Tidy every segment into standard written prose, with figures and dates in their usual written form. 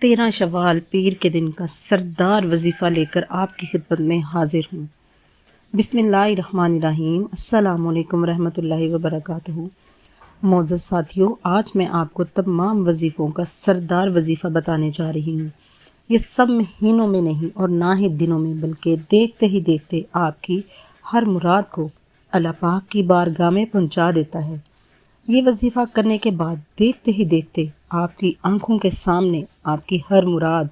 13 شوال پیر کے دن کا سردار وظیفہ لے کر آپ کی خدمت میں حاضر ہوں۔ بسم اللہ الرحمن الرحیم۔ السلام علیکم ورحمۃ اللہ وبرکاتہ۔ معزز ساتھیوں، آج میں آپ کو تمام وظیفوں کا سردار وظیفہ بتانے جا رہی ہوں۔ یہ سب مہینوں میں نہیں اور نہ ہی دنوں میں، بلکہ دیکھتے ہی دیکھتے آپ کی ہر مراد کو اللہ پاک کی بارگاہ میں پہنچا دیتا ہے۔ یہ وظیفہ کرنے کے بعد دیکھتے ہی دیکھتے آپ کی آنکھوں کے سامنے آپ کی ہر مراد،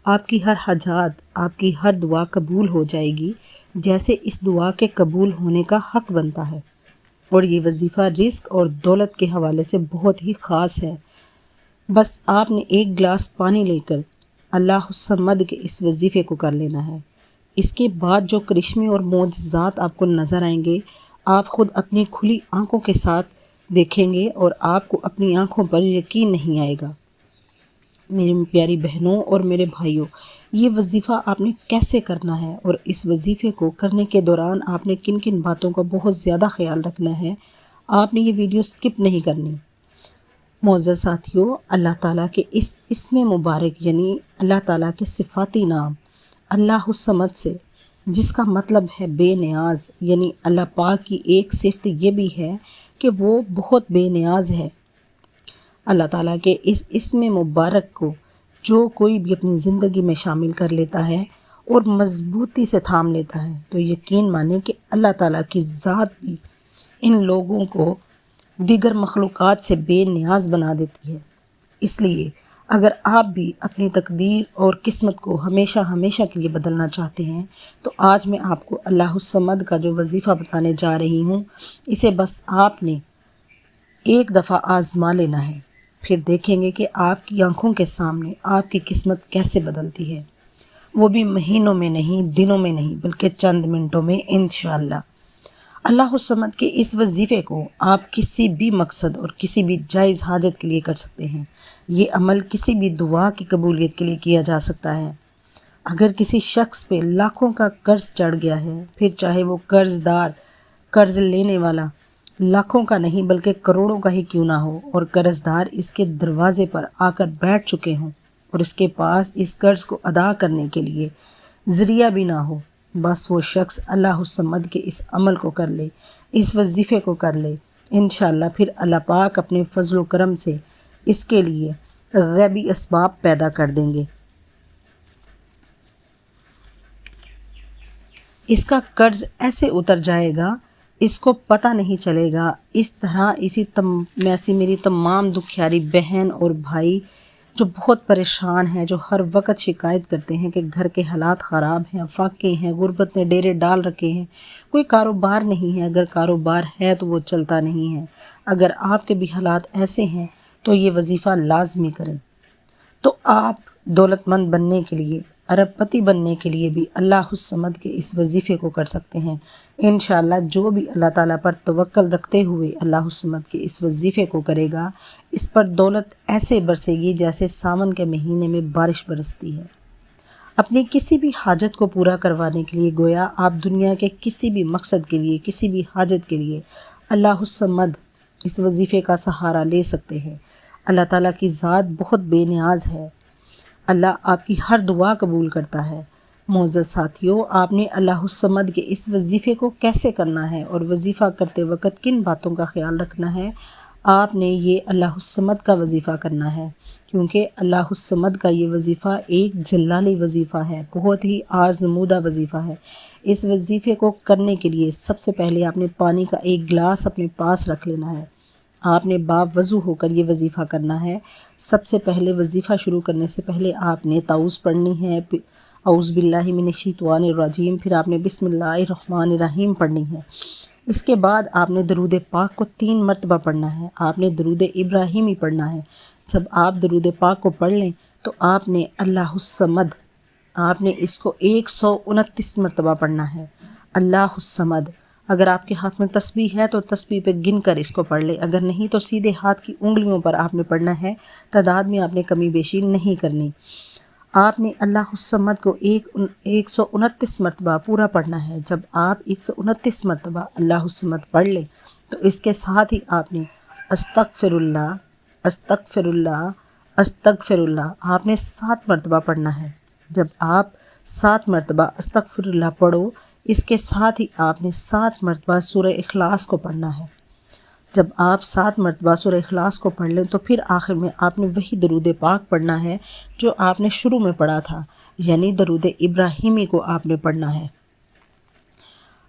آپ کی ہر حاجات، آپ کی ہر دعا قبول ہو جائے گی، جیسے اس دعا کے قبول ہونے کا حق بنتا ہے۔ اور یہ وظیفہ رزق اور دولت کے حوالے سے بہت ہی خاص ہے۔ بس آپ نے ایک گلاس پانی لے کر اللہ الصمد کے اس وظیفے کو کر لینا ہے۔ اس کے بعد جو کرشمے اور معجزات آپ کو نظر آئیں گے، آپ خود اپنی کھلی آنکھوں کے ساتھ دیکھیں گے اور آپ کو اپنی آنکھوں پر یقین نہیں آئے گا۔ میری پیاری بہنوں اور میرے بھائیوں، یہ وظیفہ آپ نے کیسے کرنا ہے اور اس وظیفے کو کرنے کے دوران آپ نے کن کن باتوں کا بہت زیادہ خیال رکھنا ہے، آپ نے یہ ویڈیو سکپ نہیں کرنی۔ معزز ساتھیوں، اللہ تعالیٰ کے اس اسم مبارک یعنی اللہ تعالیٰ کے صفاتی نام اللہ الصمد سے، جس کا مطلب ہے بے نیاز، یعنی اللہ پاک کی ایک صفت یہ بھی ہے کہ وہ بہت بے نیاز ہے۔ اللہ تعالیٰ کے اس اسم مبارک کو جو کوئی بھی اپنی زندگی میں شامل کر لیتا ہے اور مضبوطی سے تھام لیتا ہے، تو یقین مانیں کہ اللہ تعالیٰ کی ذات بھی ان لوگوں کو دیگر مخلوقات سے بے نیاز بنا دیتی ہے۔ اس لیے اگر آپ بھی اپنی تقدیر اور قسمت کو ہمیشہ ہمیشہ کے لیے بدلنا چاہتے ہیں، تو آج میں آپ کو اللہ الصمد کا جو وظیفہ بتانے جا رہی ہوں، اسے بس آپ نے ایک دفعہ آزما لینا ہے، پھر دیکھیں گے کہ آپ کی آنکھوں کے سامنے آپ کی قسمت کیسے بدلتی ہے، وہ بھی مہینوں میں نہیں، دنوں میں نہیں، بلکہ چند منٹوں میں انشاءاللہ۔ اللہ الصمد کے اس وظیفے کو آپ کسی بھی مقصد اور کسی بھی جائز حاجت کے لیے کر سکتے ہیں۔ یہ عمل کسی بھی دعا کی قبولیت کے لیے کیا جا سکتا ہے۔ اگر کسی شخص پہ لاکھوں کا قرض چڑھ گیا ہے، پھر چاہے وہ قرض دار، قرض لینے والا لاکھوں کا نہیں بلکہ کروڑوں کا ہی کیوں نہ ہو، اور قرض دار اس کے دروازے پر آ کر بیٹھ چکے ہوں اور اس کے پاس اس قرض کو ادا کرنے کے لیے ذریعہ بھی نہ ہو، بس وہ شخص اللہ الصمد کے اس عمل کو کر لے، اس وظیفے کو کر لے، انشاءاللہ پھر اللہ پاک اپنے فضل و کرم سے اس کے لیے غیبی اسباب پیدا کر دیں گے۔ اس کا قرض ایسے اتر جائے گا، اس کو پتہ نہیں چلے گا۔ اس طرح ایسی میری تمام دکھیاری بہن اور بھائی جو بہت پریشان ہیں، جو ہر وقت شکایت کرتے ہیں کہ گھر کے حالات خراب ہیں، فاقے ہیں، غربت نے ڈیرے ڈال رکھے ہیں، کوئی کاروبار نہیں ہے، اگر کاروبار ہے تو وہ چلتا نہیں ہے، اگر آپ کے بھی حالات ایسے ہیں تو یہ وظیفہ لازمی کریں۔ تو آپ دولت مند بننے کے لیے، ارب پتی بننے کے لیے بھی اللہ الصمد کے اس وظیفے کو کر سکتے ہیں۔ انشاءاللہ جو بھی اللہ تعالیٰ پر توکل رکھتے ہوئے اللہ الصمد کے اس وظیفے کو کرے گا، اس پر دولت ایسے برسے گی جیسے ساون کے مہینے میں بارش برستی ہے۔ اپنی کسی بھی حاجت کو پورا کروانے کے لیے، گویا آپ دنیا کے کسی بھی مقصد کے لیے، کسی بھی حاجت کے لیے اللہ الصمد اس وظیفے کا سہارا لے سکتے ہیں۔ اللہ تعالیٰ کی ذات بہت بے نیاز ہے۔ اللہ آپ کی ہر دعا قبول کرتا ہے۔ معزز ساتھیوں، آپ نے اللہ الصمد کے اس وظیفے کو کیسے کرنا ہے اور وظیفہ کرتے وقت کن باتوں کا خیال رکھنا ہے، آپ نے یہ اللہ الصمد کا وظیفہ کرنا ہے، کیونکہ اللہ الصمد کا یہ وظیفہ ایک جلالی وظیفہ ہے، بہت ہی آزمودہ وظیفہ ہے۔ اس وظیفے کو کرنے کے لیے سب سے پہلے آپ نے پانی کا ایک گلاس اپنے پاس رکھ لینا ہے۔ آپ نے باوضو ہو کر یہ وظیفہ کرنا ہے۔ سب سے پہلے وظیفہ شروع کرنے سے پہلے آپ نے تعوذ پڑھنی ہے، اعوذ باللہ من الشیطان الرجیم، پھر آپ نے بسم اللہ الرحمن الرحیم پڑھنی ہے۔ اس کے بعد آپ نے درود پاک کو 3 مرتبہ پڑھنا ہے۔ آپ نے درود ابراہیمی پڑھنا ہے۔ جب آپ درود پاک کو پڑھ لیں تو آپ نے اللہ الصمد، آپ نے اس کو 129 مرتبہ پڑھنا ہے۔ اللہ الصمد، اگر آپ کے ہاتھ میں تسبیح ہے تو تسبیح پہ گن کر اس کو پڑھ لیں، اگر نہیں تو سیدھے ہاتھ کی انگلیوں پر آپ نے پڑھنا ہے، تعداد میں آپ نے کمی بیشی نہیں کرنی۔ آپ نے اللہ الصمد کو 129 مرتبہ پورا پڑھنا ہے۔ جب آپ 129 مرتبہ اللہ الصمد پڑھ لیں تو اس کے ساتھ ہی آپ نے استغفر اللہ، استغفر اللہ، استغفراللہ آپ نے 7 مرتبہ پڑھنا ہے۔ جب آپ 7 مرتبہ استغفراللہ پڑھو، اس کے ساتھ ہی آپ نے 7 مرتبہ سورہ اخلاص کو پڑھنا ہے۔ جب آپ 7 مرتبہ سورہ اخلاص کو پڑھ لیں تو پھر آخر میں آپ نے وہی درود پاک پڑھنا ہے جو آپ نے شروع میں پڑھا تھا، یعنی درود ابراہیمی کو آپ نے پڑھنا ہے۔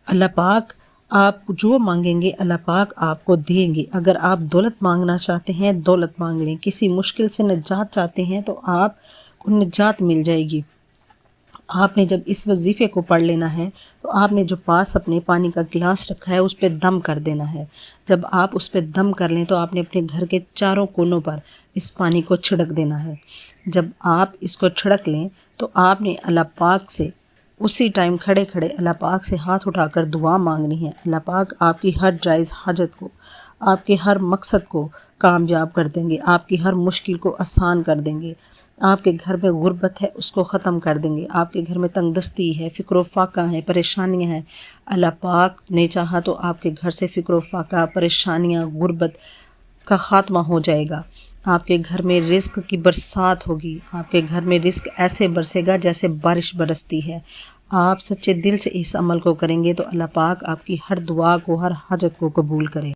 اللہ پاک آپ جو مانگیں گے اللہ پاک آپ کو دیں گے۔ اگر آپ دولت مانگنا چاہتے ہیں دولت مانگ لیں، کسی مشکل سے نجات چاہتے ہیں تو آپ کو نجات مل جائے گی۔ آپ نے جب اس وظیفے کو پڑھ لینا ہے تو آپ نے جو پاس اپنے پانی کا گلاس رکھا ہے اس پہ دم کر دینا ہے۔ جب آپ اس پہ دم کر لیں تو آپ نے اپنے گھر کے چاروں کونوں پر اس پانی کو چھڑک دینا ہے۔ جب آپ اس کو چھڑک لیں تو آپ نے اللہ پاک سے اسی ٹائم کھڑے کھڑے اللہ پاک سے ہاتھ اٹھا کر دعا مانگنی ہے۔ اللہ پاک آپ کی ہر جائز حاجت کو، آپ کے ہر مقصد کو کامیاب کر دیں گے، آپ کی ہر مشکل کو آسان کر دیں گے۔ آپ کے گھر میں غربت ہے اس کو ختم کر دیں گے، آپ کے گھر میں تنگ دستی ہے، فکر و فاقہ ہے، پریشانیاں ہیں، اللہ پاک نے چاہا تو آپ کے گھر سے فکر و فاقہ، پریشانیاں، غربت کا خاتمہ ہو جائے گا۔ آپ کے گھر میں رزق کی برسات ہوگی، آپ کے گھر میں رزق ایسے برسے گا جیسے بارش برستی ہے۔ آپ سچے دل سے اس عمل کو کریں گے تو اللہ پاک آپ کی ہر دعا کو، ہر حاجت کو قبول کرے۔